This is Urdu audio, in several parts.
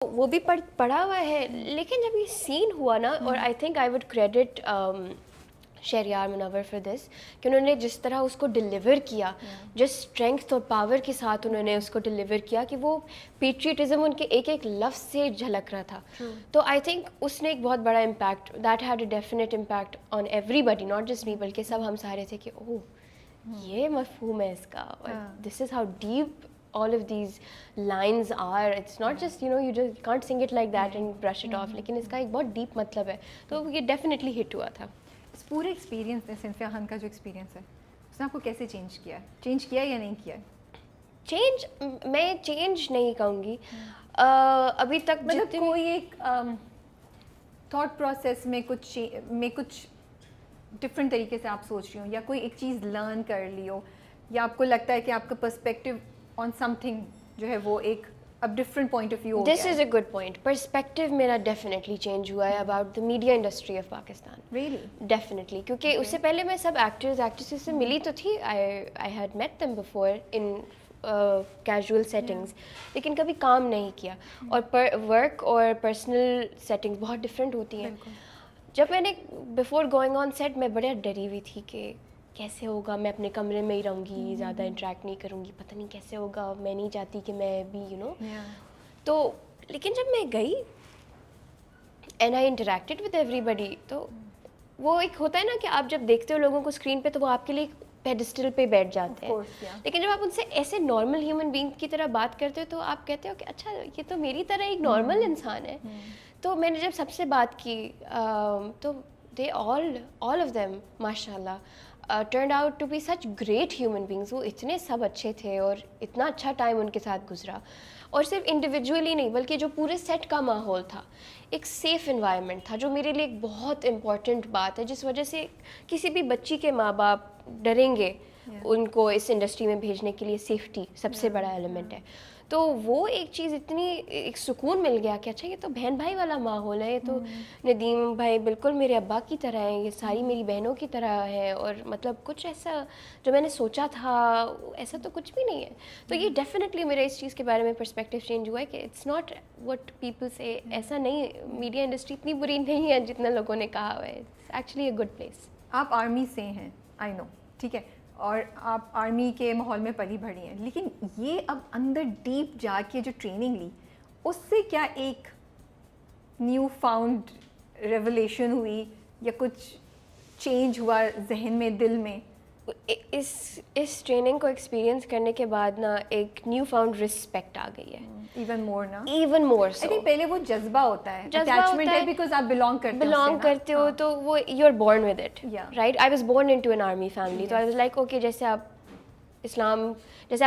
وہ بھی پڑھا ہوا ہے, لیکن جب یہ سین ہوا نا, اور I think I would credit Shehryar Munawar for this, کہ انہوں نے جس طرح اس کو ڈلیور کیا, جس اسٹرینتھ اور پاور کے ساتھ انہوں نے اس کو ڈلیور کیا, کہ وہ پیٹریٹزم ان کے ایک ایک لفظ سے جھلک رہا تھا. تو آئی تھنک اس نے ایک بہت بڑا impact, that had a definite impact on everybody, not just me, بلکہ سب ہم سارے تھے کہ اوہ یہ مفہوم ہے اس کا, اور this is how deep all of these lines are. It's not just, you just can't sing it like that and brush it off, لیکن اس کا ایک بہت ڈیپ مطلب ہے. تو یہ ڈیفینیٹلی ہٹ ہوا تھا. اس پورے ایکسپیرینس نے, صنفیہ خان کا جو ایکسپیرینس ہے, اس نے آپ کو کیسے چینج کیا یا نہیں کیا؟ چینج میں چینج نہیں کہوں گی ابھی تک. مطلب کوئی ایک تھاٹ پروسیس میں کچھ ڈفرینٹ طریقے سے آپ سوچ رہی ہوں, یا کوئی ایک چیز لرن کر لی ہو, یا آپ کو لگتا ہے کہ آپ کا پرسپیکٹو آن سم تھنگ جو ہے وہ ایک اب ڈفرینٹ پوائنٹ آف ویو ہو گیا ہے. دس از اے گڈ پوائنٹ. پرسپیکٹو میرا ڈیفینیٹلی چینج ہوا ہے about the media industry of Pakistan. Really? Definitely, کیونکہ اس سے پہلے میں سب ایکٹرز ایکٹریسز سے ملی تو تھی, I had met them before in casual settings, لیکن کبھی کام نہیں کیا. اور ورک اور پرسنل سیٹنگز بہت ڈفرینٹ ہوتی ہیں. جب میں نے بفور گوئنگ آن سیٹ میں بڑا ڈری ہوئی تھی کہ کیسے ہوگا, میں اپنے کمرے میں ہی رہوں گی, زیادہ انٹریکٹ نہیں کروں گی, پتہ نہیں کیسے ہوگا, میں نہیں چاہتی کہ میں بھی تو. لیکن جب میں گئی اینڈ آئی انٹریکٹیڈ ود ایوری بڈی, تو وہ ایک ہوتا ہے نا کہ آپ جب دیکھتے ہو لوگوں کو اسکرین پہ تو وہ آپ کے لیے پیڈسٹل پہ بیٹھ جاتے ہیں, لیکن جب آپ ان سے ایسے نارمل ہیومن بینگ کی طرح بات کرتے ہو تو آپ کہتے ہو کہ اچھا یہ تو میری طرح ایک نارمل انسان ہے. تو میں نے جب سب سے بات کی تو دے آل آف دیم ماشاء اللہ turned out to be such great human beings. وہ اتنے سب اچھے تھے اور اتنا اچھا ٹائم ان کے ساتھ گزرا, اور صرف انڈیویجولی نہیں بلکہ جو پورے سیٹ کا ماحول تھا ایک سیف انوائرمنٹ تھا, جو میرے لیے ایک بہت امپورٹنٹ بات ہے, جس وجہ سے کسی بھی بچی کے ماں باپ ڈریں گے ان کو اس انڈسٹری میں بھیجنے کے لیے. سیفٹی سب سے بڑا ایلیمنٹ ہے. تو وہ ایک چیز اتنی ایک سکون مل گیا کہ اچھا یہ تو بہن بھائی والا ماحول ہے, یہ تو ندیم بھائی بالکل میرے ابا کی طرح ہیں, یہ ساری میری بہنوں کی طرح ہے, اور مطلب کچھ ایسا جو میں نے سوچا تھا ایسا تو کچھ بھی نہیں ہے. تو یہ ڈیفینیٹلی میرے اس چیز کے بارے میں پرسپیکٹو چینج ہوا ہے کہ اٹس ناٹ وٹ پیپل سے, ایسا نہیں, میڈیا انڈسٹری اتنی بری نہیں ہے جتنا لوگوں نے کہا ہوا ہے. It's actually a good place. آپ آرمی سے ہیں, آئی نو, ٹھیک ہے, اور آپ آرمی کے ماحول میں پلی بڑھی ہیں, لیکن یہ اب اندر ڈیپ جا کے جو ٹریننگ لی اس سے کیا ایک نیو فاؤنڈ ریولیشن ہوئی, یا کچھ چینج ہوا ذہن میں, دل میں؟ اس ٹریننگ کو ایکسپیرینس کرنے کے بعد نا ایک نیو فاؤنڈ رسپیکٹ آ گئی ہے. ایون مور نا, ایون مور سو. پہلے وہ جذبہ ہوتا ہے, اٹیچمنٹ ہے, بیکاز آپ بلانگ کرتے ہو تو وہ you are born with it, right. I was born into an army family, تو آئی واز لائک اوکے, جیسے آپ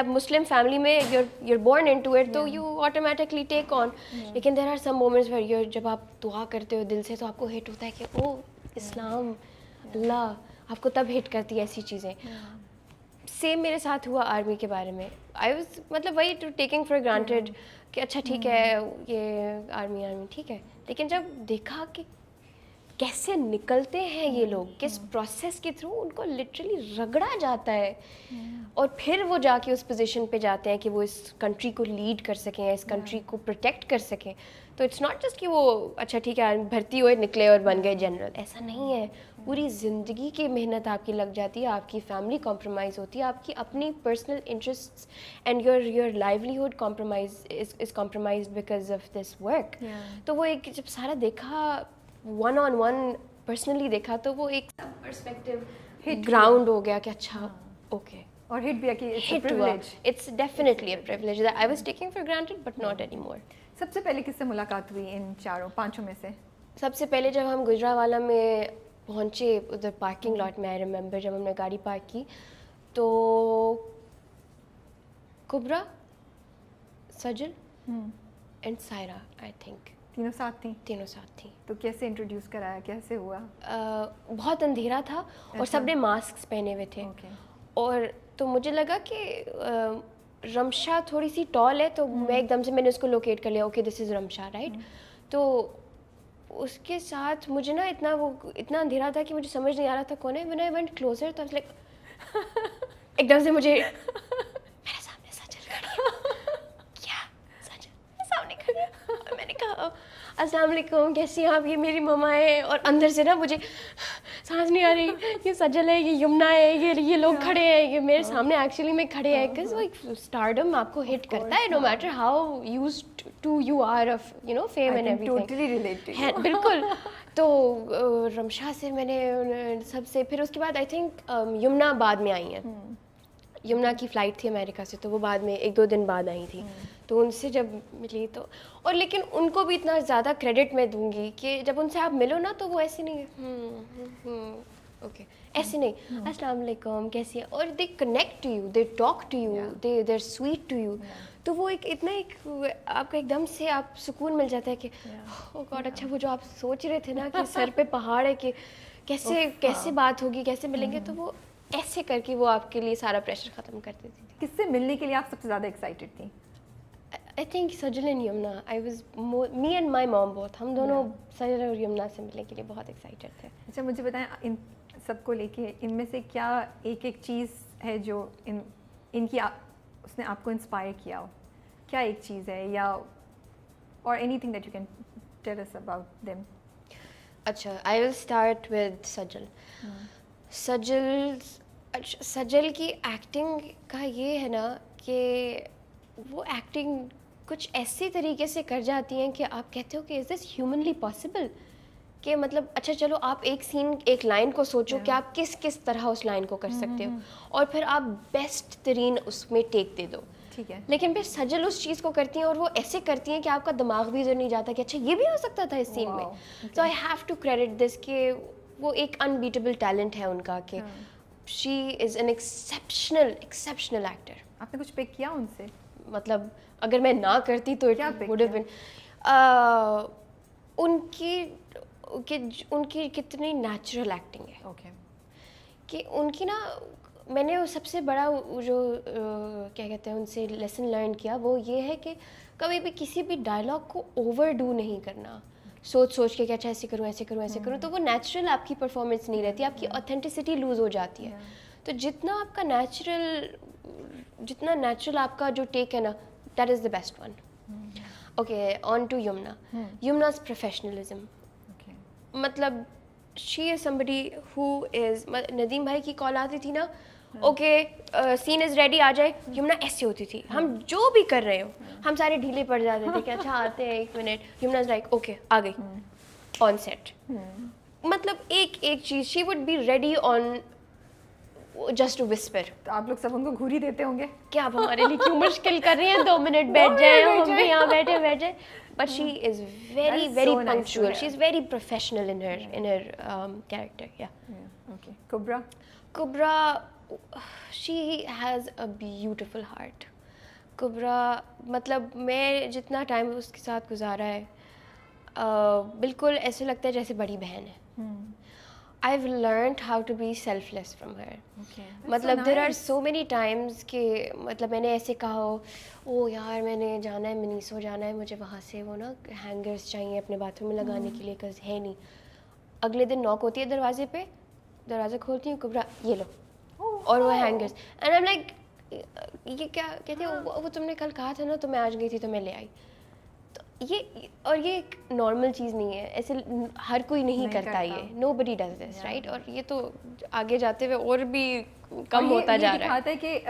مسلم فیملی میں you are born into it, تو یو آٹومیٹکلی ٹیک آن. لیکن there are some moments where جب آپ دعا کرتے ہو دل سے تو آپ کو ہٹ ہوتا ہے کہ او اسلام, اللہ, آپ کو تب ہٹ کرتی ہے ایسی چیزیں. سیم میرے ساتھ ہوا آرمی کے بارے میں. آئی واز مطلب وہی ٹیکنگ فار گرانٹیڈ کہ اچھا ٹھیک ہے یہ آرمی ٹھیک ہے, لیکن جب دیکھا کہ کیسے نکلتے ہیں یہ لوگ, کس پروسیس کے تھرو ان کو لٹرلی رگڑا جاتا ہے, اور پھر وہ جا کے اس پوزیشن پہ جاتے ہیں کہ وہ اس کنٹری کو لیڈ کر سکیں, اس کنٹری کو پروٹیکٹ کر سکیں. تو اٹس ناٹ جسٹ کہ وہ اچھا ٹھیک ہے بھرتی ہوئے نکلے اور بن گئے جنرل, ایسا نہیں ہے. پوری زندگی کی محنت آپ کی لگ جاتی ہے, آپ کی فیملی کمپرومائز ہوتی ہے, آپ کی اپنی personal interests and your livelihood is compromised because of this work. تو وہ ایک جب سارا دیکھا ون آن ون پرسنلی دیکھا تو وہ ایک پرسپیکٹو گراؤنڈ ہو گیا کہ اچھا اوکے. اور ہٹ بھی کہ it's definitely a privilege I was taking for granted but not any more. سب سے پہلے کس سے ملاقات ہوئی ان پانچوں میں سے؟ سب سے پہلے جب ہم گجرانوالہ میں پہنچے, ادھر پارکنگ لاٹ میں, آئی ریممبر جب ہم نے گاڑی پارک کی تو کبرا, سجل اینڈ سائرہ, آئی تھنک تینوں ساتھ تھیں. تو کیسے انٹروڈیوس کرایا, کیسے ہوا؟ بہت اندھیرا تھا اور سب نے ماسک پہنے ہوئے تھے, اور تو مجھے لگا کہ رمشا تھوڑی سی ٹال ہے, تو میں ایک دم سے میں نے اس کو لوکیٹ کر لیا, okay this is Rimsha, right. تو اس کے ساتھ مجھے نا اتنا اندھیرا تھا کہ مجھے سمجھ نہیں آ رہا تھا کون ہے. when I went closer تو لائک ایک دم سے مجھے میرے سامنے سجل کھڑی ہے, کیا سجل میرے سامنے کھڑی ہے, میں نے السلام علیکم کیسی ہیں آپ, یہ میری مما ہے, اور اندر سے نا مجھے سانس نہیں آ رہی, یہ سجل ہے, یہ یمنا ہے, یہ لوگ کھڑے ہیں, یہ میرے سامنے ایکچولی میں کھڑے ہیں, بیکاز وہ اسٹارڈم آپ کو ہٹ کرتا ہے, no matter how used to you are of you know fame and every totally related. بالکل. تو رمشا سے میں نے سب سے, پھر اس کے بعد آئی تھنک یمنا بعد میں آئی ہیں. یمنا کی فلائٹ تھی امریکہ سے, تو وہ بعد میں 1-2 دن بعد آئی تھی, تو ان سے جب ملی تو, اور لیکن ان کو بھی اتنا زیادہ کریڈٹ میں دوں گی کہ جب ان سے آپ ملو نا تو وہ ایسے نہیں اوکے ایسے نہیں, السلام علیکم کیسی ہے, اور they connect to you, they talk to you, they are sweet to you. تو وہ ایک اتنا ایک آپ کو ایک دم سے آپ سکون مل جاتا ہے کہ او گاڈ اچھا وہ جو آپ سوچ رہے تھے نا کہ سر پہ پہاڑ ہے کہ کیسے بات ہوگی, کیسے ملیں گے, تو وہ ایسے کر کے وہ آپ کے لیے سارا پریشر ختم کر دیتی تھی. کس سے ملنے کے لیے آپ سب سے زیادہ ایکسائٹیڈ تھیں؟ I think Sajal and Yumna. I was me and my mom both, ہم دونوں سجل اور یمنا سے ملنے کے لیے بہت ایکسائٹیڈ تھے. اچھا مجھے بتائیں ان سب کو لے کے ان میں سے کیا ایک چیز ہے جو ان کی اس نے آپ کو انسپائر کیا ہو, کیا ایک چیز ہے, یا اور anything that you can tell us about them? اچھا آئی ول اسٹارٹ ود سجل. سجل کی ایکٹنگ کا یہ ہے نا کہ وہ ایکٹنگ کچھ ایسے طریقے سے کر جاتی ہیں کہ آپ کہتے ہو کہ از دس ہیومنلی پاسبل, کہ مطلب اچھا چلو آپ ایک سین ایک لائن کو سوچو کہ آپ کس طرح اس لائن کو کر سکتے ہو, اور پھر آپ بیسٹ ترین اس میں ٹیک دے دو. ٹھیک ہے. لیکن پھر سجل اس چیز کو کرتی ہیں اور وہ ایسے کرتی ہیں کہ آپ کا دماغ بھی ادھر نہیں جاتا کہ اچھا یہ بھی ہو سکتا تھا اس سین میں. تو I have to credit this کہ وہ ایک انبیٹیبل ٹیلنٹ ہے ان کا, کہ شی از این ایکسیپشنل ایکٹر. آپ نے کچھ پک کیا ان سے؟ مطلب اگر میں نہ کرتی تو اٹ وڈ ہیو بین ان کی کتنی نیچرل ایکٹنگ ہے. اوکے. کہ ان کی نا, میں نے سب سے بڑا جو کیا کہتے ہیں ان سے لیسن لرن کیا وہ یہ ہے کہ کبھی بھی کسی بھی ڈائلاگ کو اوور ڈو نہیں کرنا, سوچ کے کہ اچھا ایسے کروں, تو وہ نیچرل آپ کی پرفارمنس نہیں رہتی, آپ کی اوتھینٹسٹی لوز ہو جاتی ہے. تو جتنا آپ کا نیچرل آپ کا جو ٹیک ہے نا, that is the best one. Okay on to Yamuna. Yamuna's professionalism, مطلب شی از سمبڈی ہو از, ندیم بھائی کی کال آتی تھی نا, اوکے سین از ریڈی, آ جائے, یمنا ایسے ہوتی تھی, ہم جو بھی کر رہے ہو ہم سارے ڈھیلے پڑ جاتے تھے کہ اچھا آتے ہیں 1 minute, Yamuna is like okay آ گئی آن سیٹ. مطلب ایک چیز she would be ready on just to whisper. تو آپ لوگ سب ان کو گھوری دیتے ہوں گے کہ آپ ہمارے لیے کیوں مشکل کر رہی ہیں, 2 منٹ بیٹھ جائیں, ہم بھی یہاں بیٹھے. But she is very punctual. She's very professional in her character. Yeah. Okay. Kubra, she has a beautiful heart. Kubra, مطلب میں جتنا ٹائم اس کے ساتھ گزارا ہے بالکل ایسے لگتا ہے جیسے بڑی بہن ہے. I've learned how to be selfless from her. مطلب there are so many times کہ مطلب میں نے ایسے کہا ہو, او یار میں نے جانا ہے منیسو جانا ہے, مجھے وہاں سے وہ نا ہینگرس چاہیے اپنے باتھ روم میں لگانے کے لیے, کز ہے نہیں. اگلے دن نوک ہوتی ہے دروازے پہ, دروازہ کھولتی ہوں, کبرا یہ لو, اور وہ hangers. And I am like یہ کیا کہتے ہیں, وہ تم نے کل کہا تھا نا تو میں آج گئی تھی تو میں لے آئی. اور یہ ایک نارمل چیز نہیں ہے, ایسے ہر کوئی نہیں کرتا, یہ نو بڈی ڈز دس رائٹ. اور یہ تو آگے جاتے ہوئے اور بھی کم ہوتا جا رہا ہے. دکھاتا ہے کہ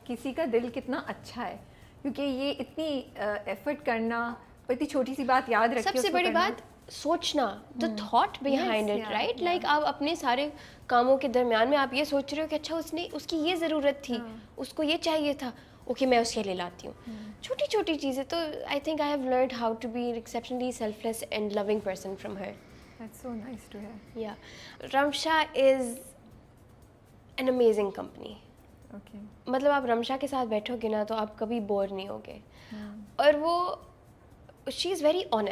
کسی کا دل کتنا اچھا ہے, کیونکہ یہ اتنی ایفرٹ کرنا اور اتنی چھوٹی سی بات یاد رکھنا. سب سے بڑی بات سوچنا, the thought behind it right. Like آپ اپنے سارے کاموں کے درمیان میں آپ یہ سوچ رہے ہو کہ اچھا اس کی یہ ضرورت تھی, اس کو یہ چاہیے تھا, اوکے میں اس کے لیے لاتی ہوں. چھوٹی چیزیں. تو I think I have learned how to be exceptionally selfless and loving person from her. That's so nice to hear. Yeah. Rimsha is an amazing company. Okay. مطلب آپ رمشا کے ساتھ بیٹھو گے نا تو آپ کبھی بور نہیں ہوگے. اور وہ شی از ویری آنیسٹ.